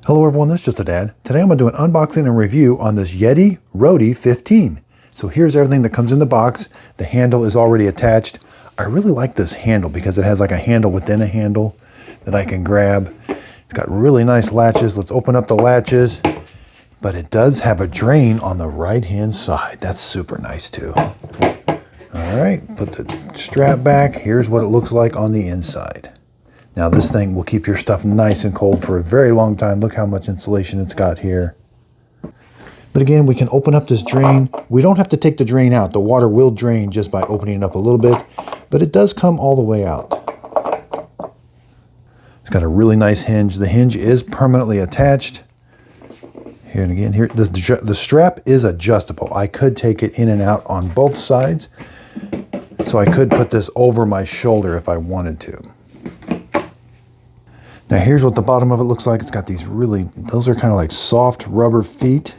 Hello everyone, this is Just a Dad. Today I'm going to do an unboxing and review on this YETI Roadie 15. So here's everything that comes in the box. The handle is already attached. I really like this handle because it has like a handle within a handle that I can grab. It's got really nice latches. Let's open up the latches. But it does have a drain on the right hand side. That's super nice too. All right, put the strap back. Here's what it looks like on the inside. Now this thing will keep your stuff nice and cold for a very long time. Look how much insulation it's got here. But again, we can open up this drain. We don't have to take the drain out. The water will drain just by opening it up a little bit, but it does come all the way out. It's got a really nice hinge. The hinge is permanently attached. Here and again, here the strap is adjustable. I could take it in and out on both sides, so I could put this over my shoulder if I wanted to. Now here's what the bottom of it looks like. It's got these those are kind of like soft rubber feet.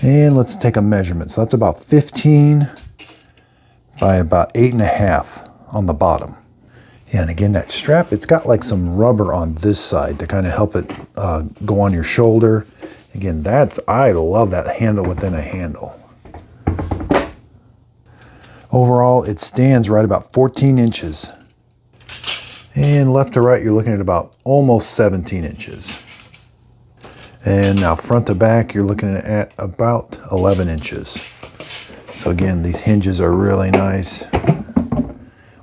And let's take a measurement. So that's about 15 by about 8.5 on the bottom. Yeah, and again, that strap, it's got like some rubber on this side to kind of help it go on your shoulder. Again, I love that handle within a handle. Overall, it stands right about 14 inches. And left to right, you're looking at about almost 17 inches. And now front to back, you're looking at about 11 inches. So again, these hinges are really nice.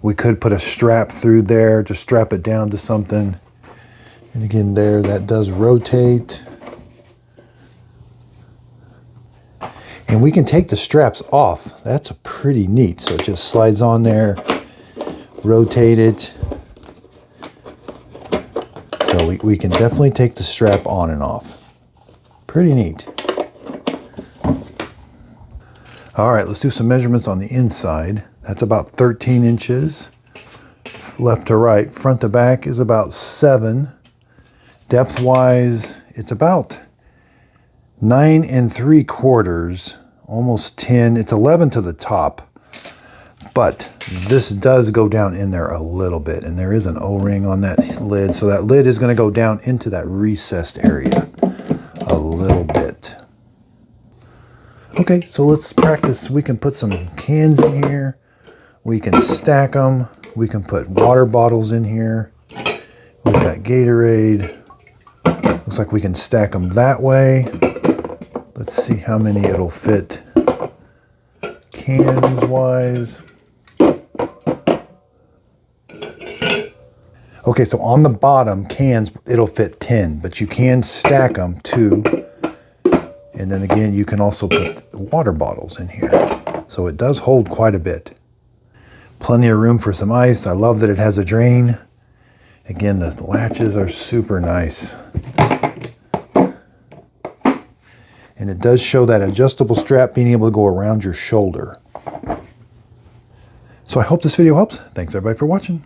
We could put a strap through there to strap it down to something. And again, there, that does rotate. And we can take the straps off. That's pretty neat. So it just slides on there, rotate it. So we can definitely take the strap on and off. Pretty neat. All right, let's do some measurements on the inside. That's about 13 inches. Left to right, front to back is about 7. Depth-wise, it's about 9 3/4, almost 10. It's 11 to the top. But this does go down in there a little bit, and there is an O-ring on that lid, so that lid is going to go down into that recessed area a little bit. Okay, so let's practice. We can put some cans in here. We can stack them. We can put water bottles in here. We've got Gatorade. Looks like we can stack them that way. Let's see how many it'll fit cans-wise. Okay, so on the bottom, cans, it'll fit 10, but you can stack them 2. And then again, you can also put water bottles in here. So it does hold quite a bit. Plenty of room for some ice. I love that it has a drain. Again, the latches are super nice. And it does show that adjustable strap being able to go around your shoulder. So I hope this video helps. Thanks everybody for watching.